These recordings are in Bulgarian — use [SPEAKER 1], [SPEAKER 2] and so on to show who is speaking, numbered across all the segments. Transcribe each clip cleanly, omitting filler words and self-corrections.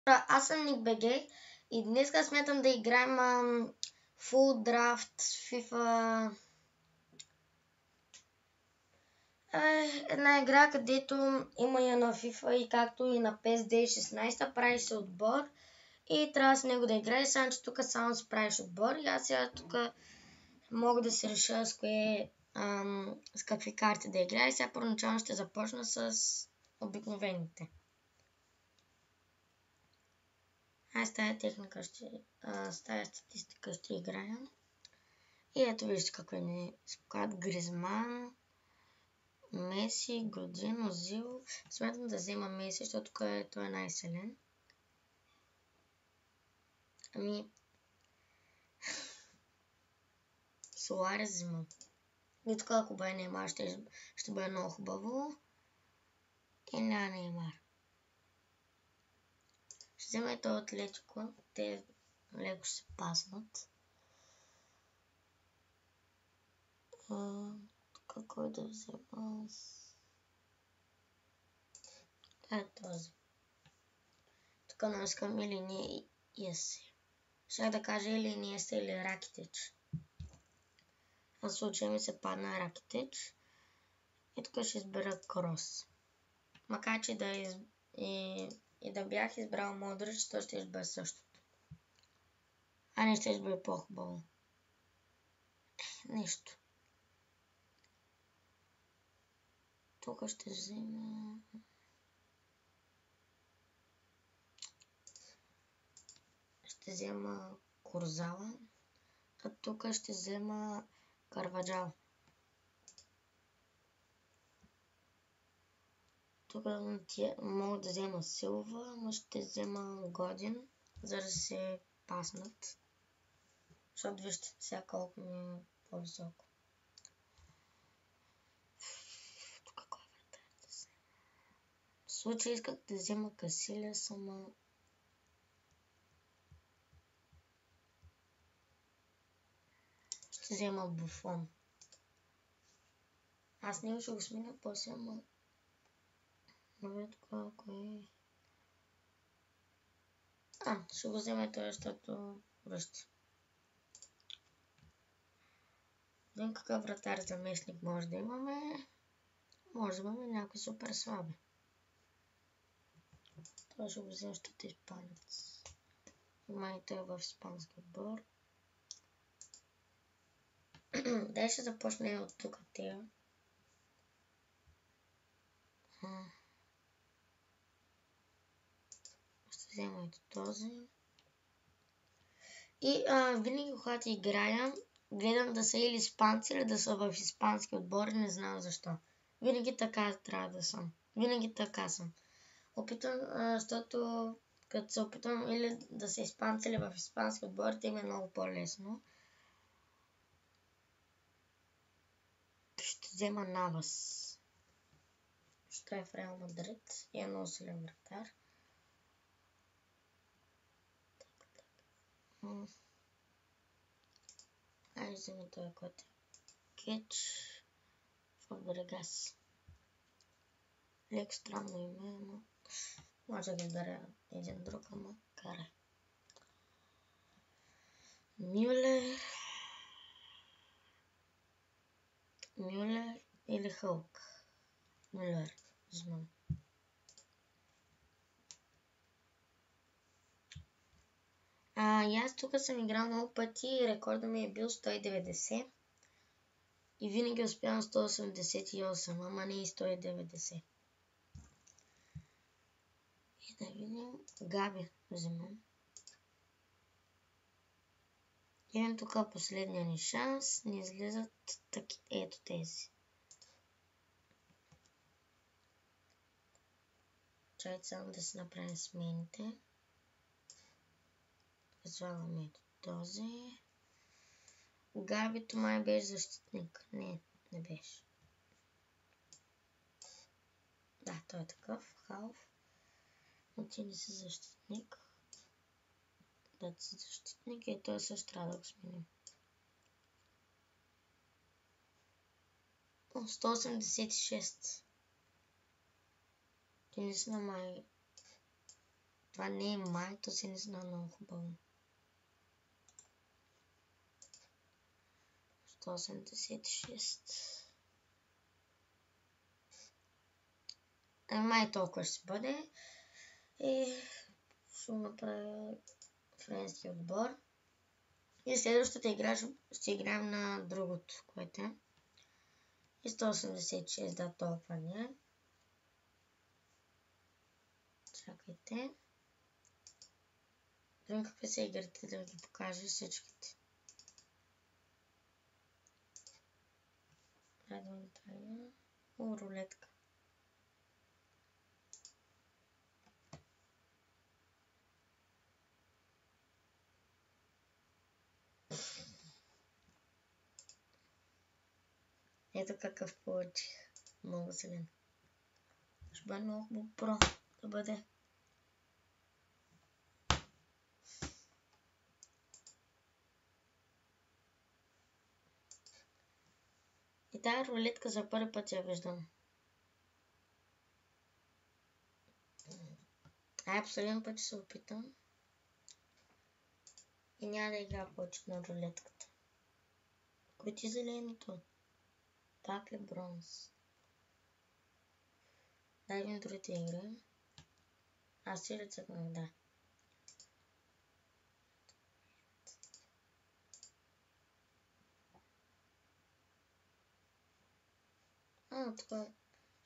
[SPEAKER 1] Аз съм Ник БГ и днес смятам да играем Full Draft FIFA. Една игра, където има и на FIFA и както и на PES 2016 прави се отбор и трябва с него да играеш, само че тук само си правиш отбор и аз сега тук мога да се реша с какви карти да играя. Сега първоначално ще започна с обикновените. Аз тази техника с тази статистика ще играя. И ето вижте какво ни се показват. Гризман, Меси, Годин, Озил. Смятам да взема Меси, защото той е най-силен. Соларес взема. И тук ако бъде Неймар, ще бъде много хубаво. И няма Неймар. Ще взема и този Атлетико. Те леко ще се паснат. Тук кой да взема? Този. Тук не искам или не Еси. Ще да кажа или не Еси или Ракитич. В случая ми се падна Ракитич. И тук ще избера Крос. Макар че да бях избрал Модрич, то ще избера същото. А не ще избера по-хубаво. Нещо. Тук ще взема... Ще взема Курзала. А тук ще взема Карваджал. Тук мога да взема Силва, но ще взема Годин, за да се паснат. Защото вижте сега колко ми е по-високо. Тук кой вратар да взема? В случай исках да взема Касилия, ама... Ще взема Буфон. Аз не ще го смина после, ама... Но тук кой е... ще го взема това, защото връща. Вим какъв вратар заместник може да имаме. Може да имаме някой супер слаби. Това ще го взема, защото е испанец. Май той е в испански отбор. Дай ще започне от тук тея. Ще взема ето този. И винаги когато играя, гледам да са или испанци, или да са в испански отбор, не знам защо. Винаги така трябва да съм. Винаги така съм. Опитвам, защото като се опитвам или да са испанци, или в испански отбор, те ми е много по-лесно. Ще взема Навас. Ще е в Реал Мадрид и е много силен вратар. Айде взема това, който е Кетч Фабрегас. Леко странно име, но може да избера един друг, ама карай. Мюлер или Хълк? Мюлер, взимам. И аз тук съм играл много пъти и рекорда ми е бил 190. И винаги успявам 188, ама не и 190. И да видим. Габи взимам. Идем тук последния ни шанс. Не излизат ето тези. Чайте само да си направим смените. Слагаме ето този. Габито май беше защитник. Не беше. Да, той е такъв. Халф. Отиде си защитник. Да си защитник и той също трябва да го сменим. 186. Ти не си на май. Това не е май, то си не знае много хубаво. 186. Май толкова ще бъде. И ще направя френски отбор. И следващата игра ще играем на другото, което е. И 186, да, толкова не е. Чакайте. Виждам какви са игрите, да ги покажа всичките. Айде да направя. Рулетка. Ето какъв получих. Много силен. Ще бъде много хубаво про да бъде. И тази рулетка за първи път я виждам. Последния път ще се опитам. И няма да игра повече на рулетката. Кой ти зеленото? Пак е бронз. Дай ми другите игри. Аз си рецъкнах, да. Това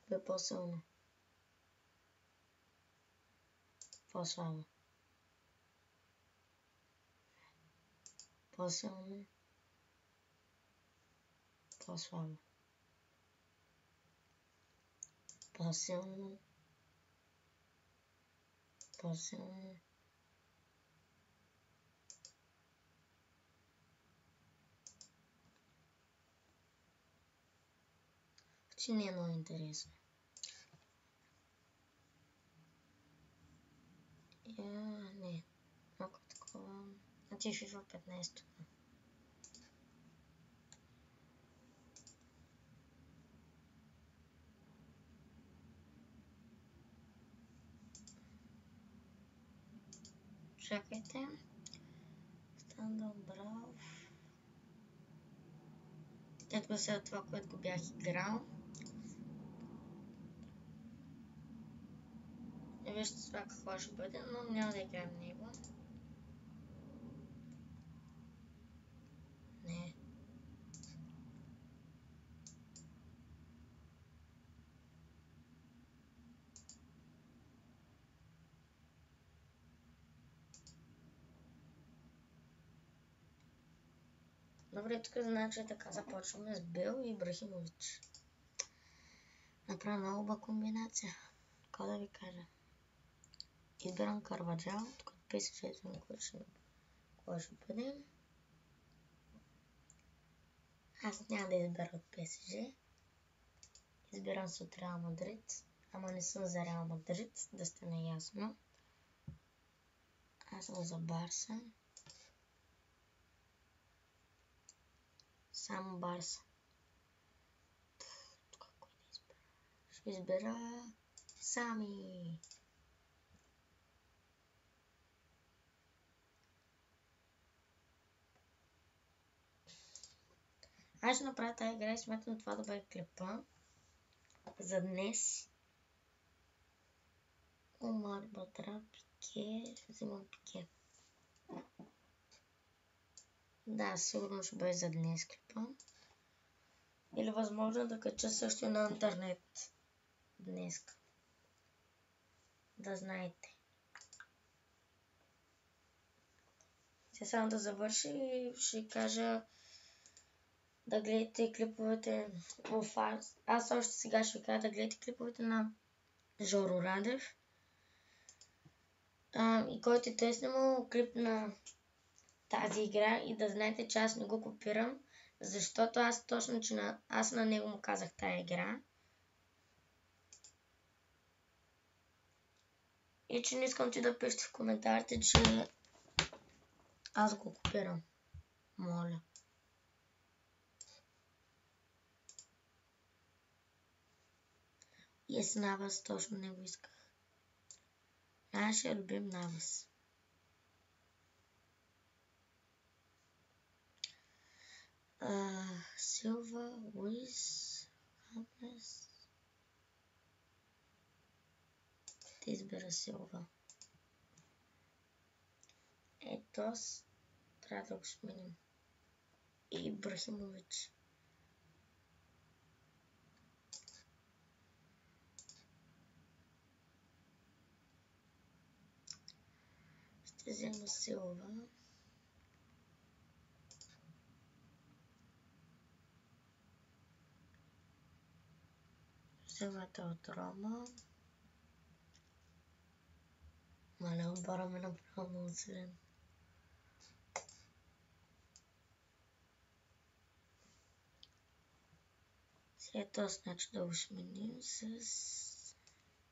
[SPEAKER 1] ще е по-силно. По-слабо. По-силно. По-слабо. По-силно. По-силно. Че не е много интересно. Не. Малко такова. Значи FIFA 15. Чакайте. Стандъл Брав. Ето сега това, което го бях играл. Не вижте това какво ще бъде, но няма да играем него. Не. Добре, тук значи така започваме с Бел и Ибрахимович. Направя много хубава комбинация. Какво да ви кажа? Избирам Карваджал, тук PSG кой ще бъде. Аз няма да избера от PSG. Избирам се от Реал Мадрид. Ама не съм за Реал Мадрид, да сте наясно. Аз съм за Барса. Само Барса. Тук кой да избера? Ще избера Сами. Аз ще направя тази игра и смятам това да бъде клипа за днес. Омар Бадра, Пике, взимам Пике. Да, сигурно ще бъде за днес клипа. Или възможно да кача също на интернет днес. Да знаете. Сега само да завърши и ще кажа да гледате клиповете в Аз още сега ще ви кажа да гледате клиповете на Жоро Радев. И който е снимал клип на тази игра и да знаете, че аз не го копирам, защото аз точно, че аз на него му казах тази игра. И че не искам ти да пишете в коментарите, че аз го копирам. Моля. И Снавас точно не го исках. Нашия любим Навас. Силва, Луис, Хамес. Ще избера Силва. Ето, трябва да го сменим. И Ибрахимович. Ще взема Силва. Вземате от Рома. Мале, отбора ме направо много силен. Сега този значи да го сменим с...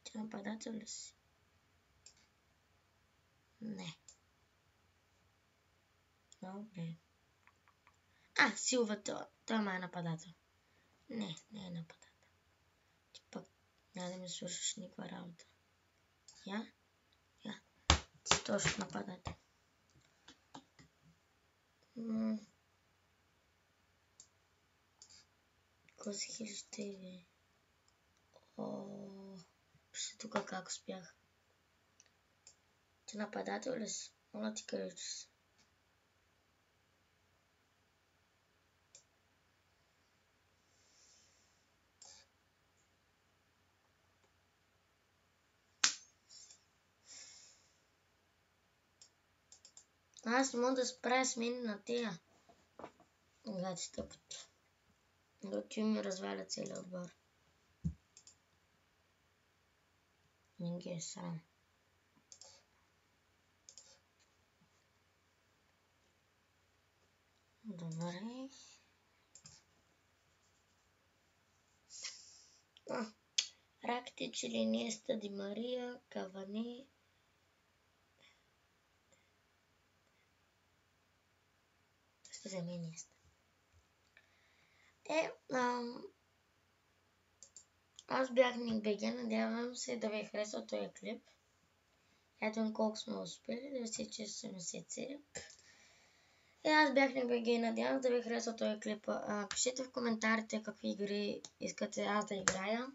[SPEAKER 1] Ти нападател ли си? Не. Добре. Силва, той ма е нападател. Не е нападател. Ти пък няма да ми свършиш никаква работа. Я? Ти точно нападател. Кози хилищеви. Пиши тук как успях. Ти нападател ли си? Моля ти кажи, че си. Аз не мога да справя смени на тея. Гати тъпото. Ти ми разваля целият отбор. Не ги е срам. Добре. Ракитич, Инеста, Ди Мария, Кавани. Ще вземе Инеста. Аз бях НикБГ, надявам се да ви е харесал този клип. Ето колко сме успели, 96-77. Аз бях НикБГ и надявам се да ви е харесал този клип. Пишете в коментарите какви игри искате аз да играя.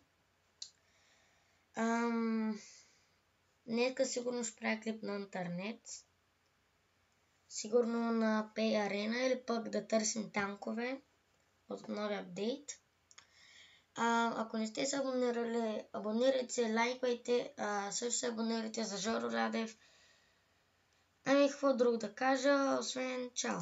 [SPEAKER 1] Днеска сигурно ще правя клип на интернет. Сигурно на Pay Arena или пък да търсим танкове от нови апдейт. Ако не сте се абонирали, абонирайте се, лайквайте, също се абонирайте за Жоро Радев. Какво друго да кажа, освен чао!